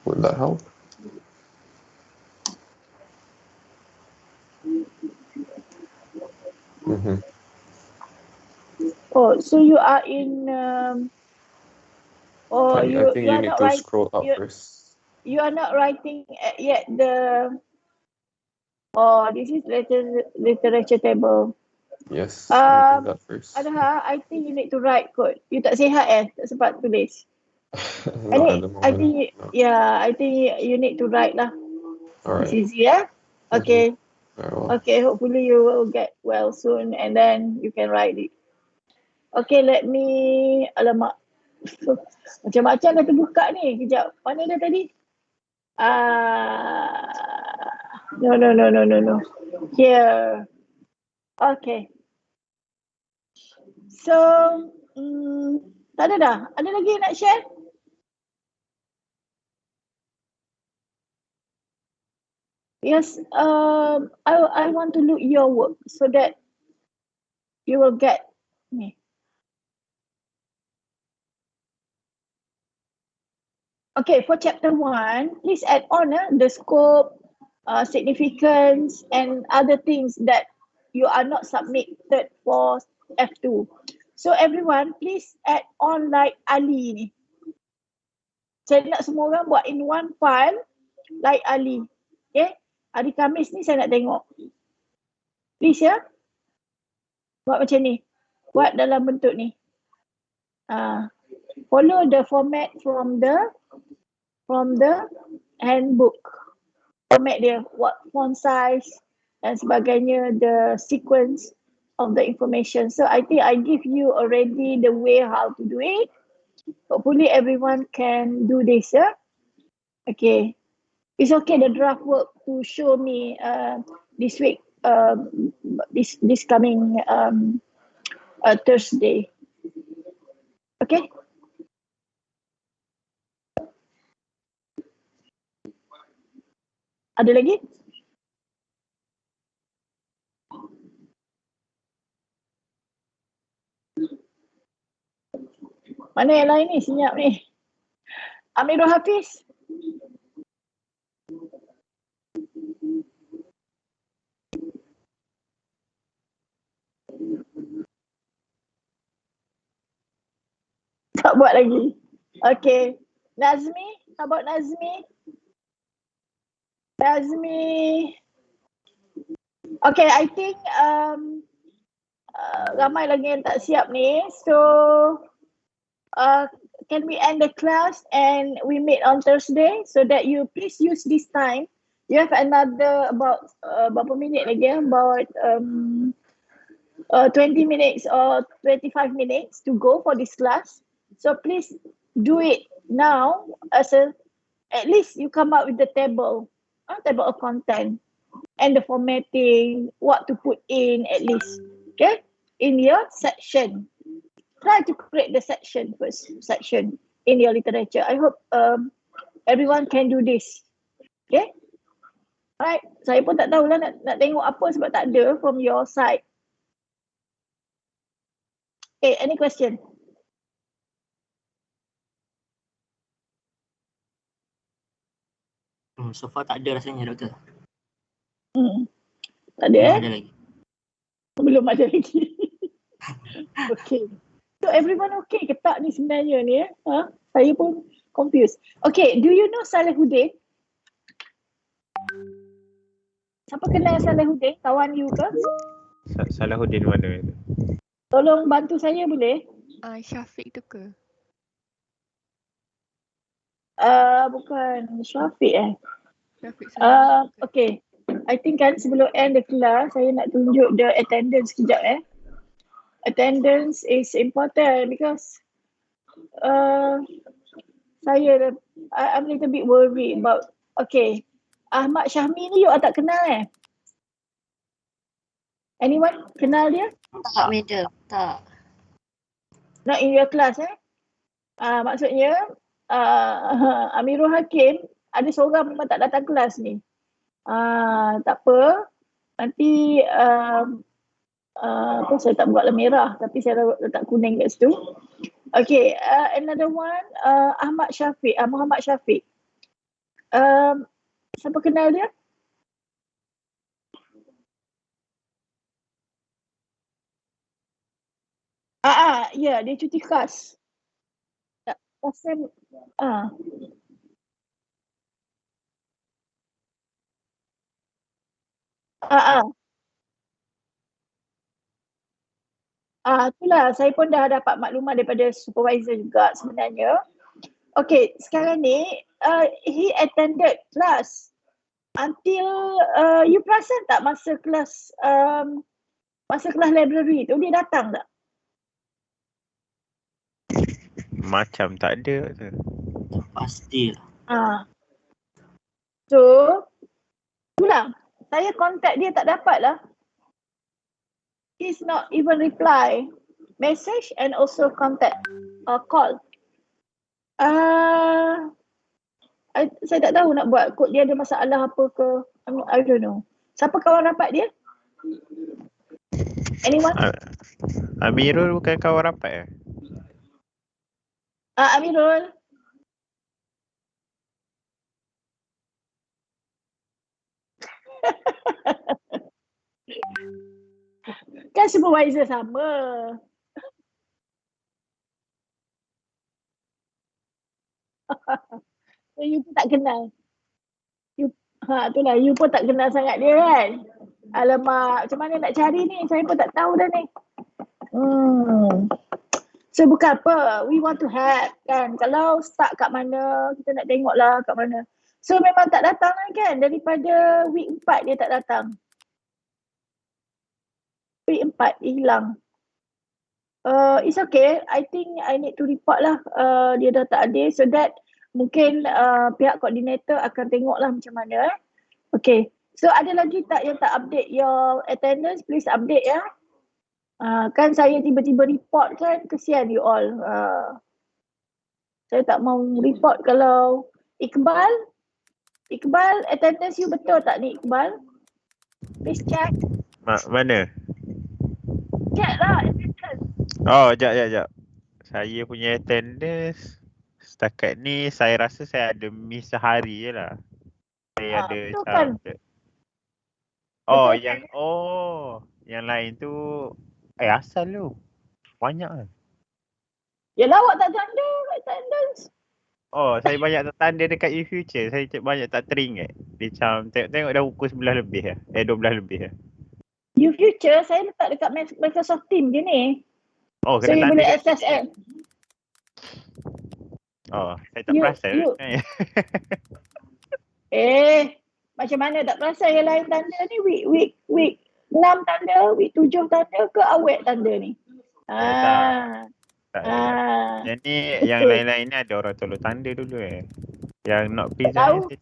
Would that help? Oh, so you are in I you think you you are need not to right scroll up first. you are not writing yet the this is literature table. Yes, you do that first. Adha, I think you need to write kot. You tak sihat tak sempat tulis. Not at the I moment. think No. I think you need to write lah. Alright. It's easy, yeah? Okay. Very well. Okay, hopefully you will get well soon and then you can write it. Okay, let me, alamak. Macam-macam dah terbuka ni. Kejap, mana dia tadi? No. Here. Okay. So, tak ada dah. Ada lagi nak share? Yes, I want to look your work so that you will get ni. Okay, for chapter 1, please add on the scope, significance and other things that you are not submitted for F2. So everyone, please add on like Ali ni. Saya nak semua orang buat in one file like Ali. Okay, hari Khamis ni saya nak tengok. Please ya. Buat macam ni. Buat dalam bentuk ni. Follow the format from the handbook. Format dia, what font size dan sebagainya, the sequence of the information. So I think I give you already the way how to do it. Hopefully everyone can do this, yeah? Okay. It's okay the draft work to show me this week, this coming Thursday. Okay? Ada lagi? Mana yang lain ni? Senyap ni. Amirul Hafiz. Tak buat lagi. Okay. Nazmi. How about Nazmi? Nazmi. Okay, I think ramai lagi yang tak siap ni. So, can we end the class and we meet on Thursday so that you please use this time. You have another about berapa minit lagi about 20 minutes or 25 minutes to go for this class. So please do it now at least you come up with the table of content and the formatting, what to put in at least, okay, in your section. Try to create the section in your literature. I hope everyone can do this, okay. Alright, saya pun tak tahulah nak tengok apa sebab tak ada from your side. Okay, any question? So far tak ada rasanya, doktor. Tak ada Belum ada lagi. Belum ada lagi. Okay. So everyone okay ke tak ni sebenarnya ni? Saya pun confused. Okay, do you know Salahuddin? Siapa kenal Salahuddin? Kawan you ke? Salahuddin mana tu? Tolong bantu saya boleh? Syafiq tu ke? Bukan Syafiq Syafiq okay. I think kan sebelum end the class, saya nak tunjuk the attendance kejap Attendance is important because I'm a little bit worried about, okay, Ahmad Syahmi ni you tak kenal Anyone kenal dia? Tak, madam. Tak. Not in your class maksudnya Amirul Hakim ada seorang memang tak datang kelas ni. Tak apa. Nanti saya tak buatlah merah tapi saya letak kuning kat situ. Okay, another one Muhammad Syafiq. Siapa kenal dia? Ya, dia cuti khas. Pasal itulah saya pun dah dapat maklumat daripada supervisor juga sebenarnya. Okay, sekarang ni he attended class until you perasan tak masa kelas library tu dia datang tak? Macam tak ada tu. Pastilah. So itulah saya contact dia tak dapat lah. He's not even reply message and also contact call. Saya tak tahu nak buat kod dia ada masalah apa ke. I don't know. Siapa kawan rapat dia? Anyone? Amirul bukan kawan rapat Amirul. Kan supervisor sama. You pun tak kenal. Itulah, you pun tak kenal sangat dia kan. Alamak, macam mana nak cari ni? Saya pun tak tahu dah ni. So bukan apa, we want to help kan. Kalau start kat mana, kita nak tengok lah kat mana. So memang tak datang lah kan. Daripada week 4 dia tak datang. Week 4 dia hilang. It's okay. I think I need to report lah. Dia dah tak ada. So that mungkin pihak koordinator akan tengok lah macam mana. Okay. So ada lagi tak yang tak update your attendance? Please update ya. Kan saya tiba-tiba report kan. Kesian you all. Saya tak mau report kalau Iqbal attendance you betul tak ni Iqbal? Please check. Mana? Check lah attendance. Oh, jap. Saya punya attendance setakat ni saya rasa saya ada miss sehari je lah. Saya ada kan? Oh, betul yang lain tu asal tu. Banyak kan? Yalah awak tak tanda attendance. Oh, saya banyak tak tanda dekat e-future. Saya banyak tak teringat. Dia macam tengok dah pukul 11 lebih lah. 12 lebih lah. U-Future saya letak dekat Microsoft Teams je ni. Oh, So you boleh access Oh, saya tak perasan. Macam mana tak perasan yang lain tanda ni week 6 tanda, week 7 tanda ke awet tanda ni? Tak. Yang ni yang lain-lain ni ada orang tolong tanda dulu Yang not present ni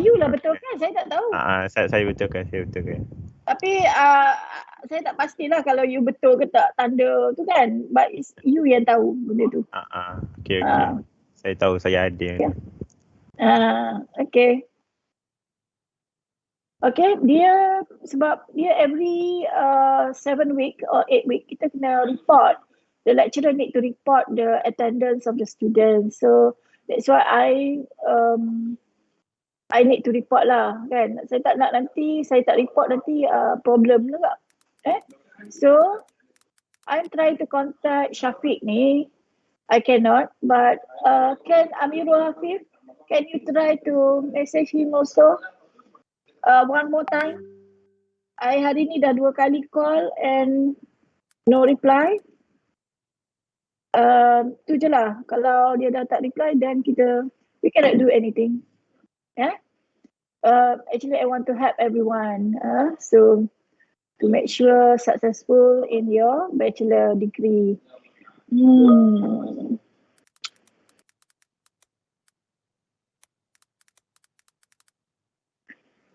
you lah betul kan? Saya tak tahu. Saya betulkan. Tapi saya tak pastilah kalau you betul ke tak tanda tu kan. But it's you yang tahu benda tu. Okay. Saya tahu saya ada. Okay. Okay, dia sebab dia every 7 week or 8 week kita kena report. The lecturer need to report the attendance of the students. So that's why I need to report lah kan. Saya tak nak nanti saya tak report nanti problem juga. So I'm trying to contact Syafiq ni. I cannot, but can Amirul Afif, can you try to message him also one more time? I hari ni dah 2 kali call and no reply. Tu je lah. Kalau dia dah tak reply, then we cannot do anything. Actually, I want to help everyone. So to make sure successful in your bachelor degree.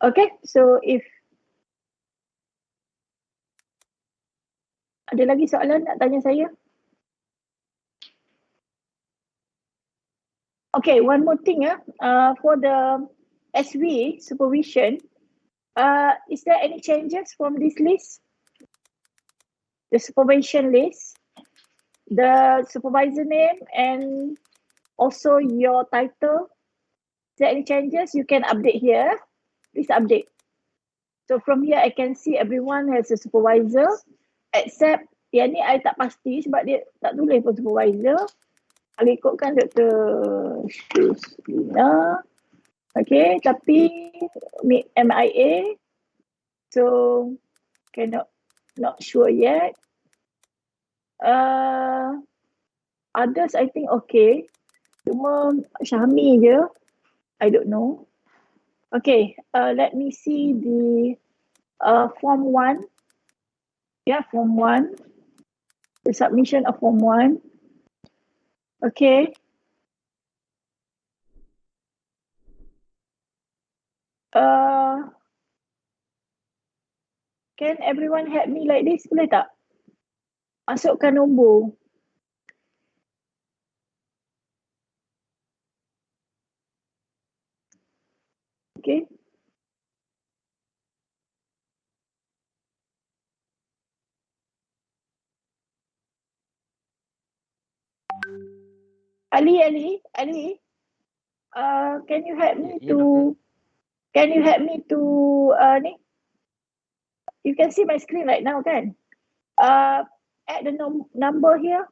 Okay, so if ada lagi soalan nak tanya saya? Okay, one more thing for the SV supervision, is there any changes from this list? The supervision list, the supervisor name and also your title. Is there any changes? You can update here. Please update. So from here I can see everyone has a supervisor except Yang ni I tak pasti sebab dia tak tulis pun supervisor. Kalau ikutkan Dr. Shuslina. Okay, tapi MIA. So, not sure yet. Others I think okay. Cuma Syahmi je. I don't know. Okay, let me see the Form 1. Yeah, Form 1. The submission of Form 1. Okay. Can everyone help me like this? Boleh tak? Masukkan nombor. Okay. Ali, can you help me to? Can you help me to ni? You can see my screen right now, kan? Add the number here.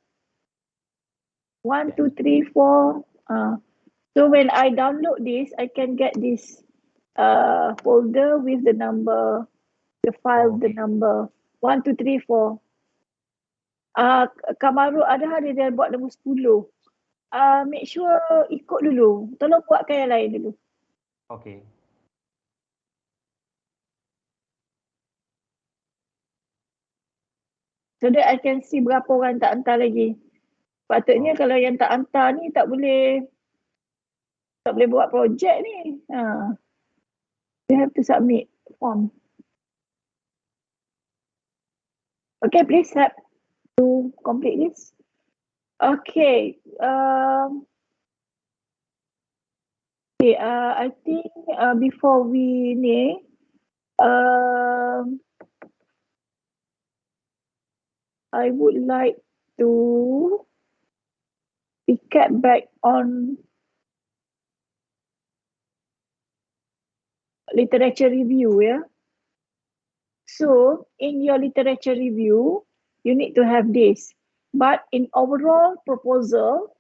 1, 2, 3, 4. So when I download this, I can get this folder with the number, the file, the number 1, 2, 3, 4. Kamaru ada dia buat nombor 10. Make sure ikut dulu. Tolong buatkan yang lain dulu. Okay. So that I can see berapa orang tak hantar lagi. Patutnya kalau yang tak hantar ni tak boleh buat projek ni. You have to submit form. Okay, please help to complete this. Okay. I think before we ni, I would like to recap back on literature review, yeah. So in your literature review, you need to have this. But in overall proposal,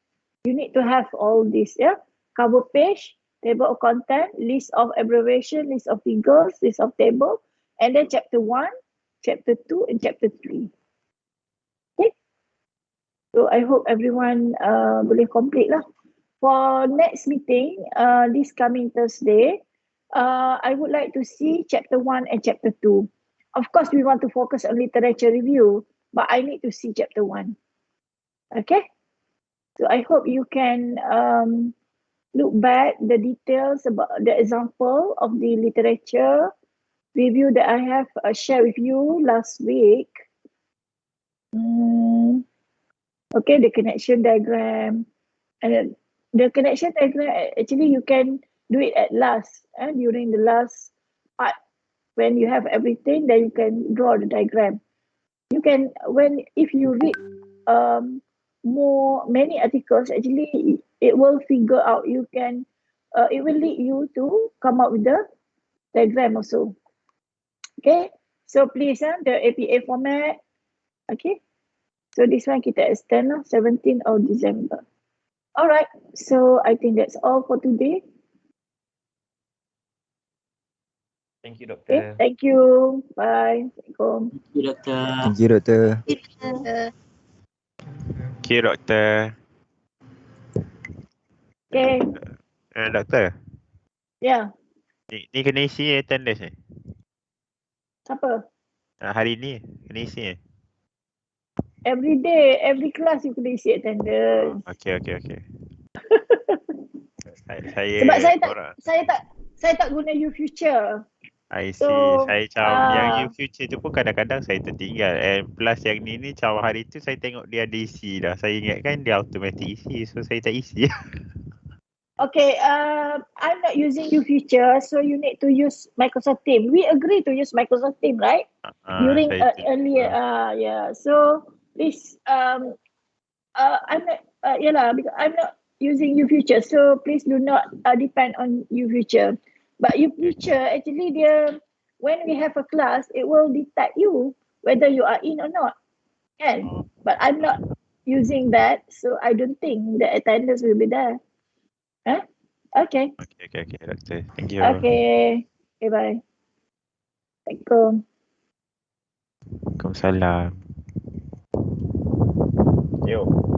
you need to have all this, yeah. Cover page, table of content, list of abbreviation, list of figures, list of table, and then chapter 1, chapter 2, and chapter 3. Okay. So I hope everyone boleh complete lah. For next meeting, this coming Thursday, I would like to see chapter 1 and chapter 2. Of course, we want to focus on literature review, but I need to see chapter 1. Okay? So I hope you can look back the details about the example of the literature review that I have shared with you last week. Okay, the connection diagram. And the connection diagram, actually you can do it at last, during the last part. When you have everything, then you can draw the diagram. You can, if you read many articles, actually it will figure out, you can, it will lead you to come up with the diagram also. Okay, so please, the APA format. Okay, so this one kita extend 17th of December. Alright, so I think that's all for today. Thank you, Doctor. Okay, thank you. Bye. Assalamualaikum. Thank you, Doktor. Thank you, Doktor. Kita Okay, Doktor. Okay, Doktor, yeah. ni kena isi attendance ni? Siapa? Hari ni kena isi ni? Every day, every class you kena isi attendance. Okay. Saya Sebab orang. saya tak guna YouFuture. I see. So, Saya macam yang YouFuture tu pun kadang-kadang saya tertinggal. And plus yang ni macam hari tu saya tengok dia ada isi dah. Saya ingatkan dia automatic isi. So saya tak isi. Okay, I'm not using YouFuture, so you need to use Microsoft Teams. We agree to use Microsoft Teams, right? During earlier, yeah. So please, I'm not, because I'm not using YouFuture, so please do not depend on YouFuture. But YouFuture actually, when we have a class, it will detect you whether you are in or not. Kan? But I'm not using that, so I don't think the attendance will be there. Huh? Okay. Okay, doctor. Thank you. Okay. Okay, bye. Assalamualaikum. Waalaikumsalam. Yo.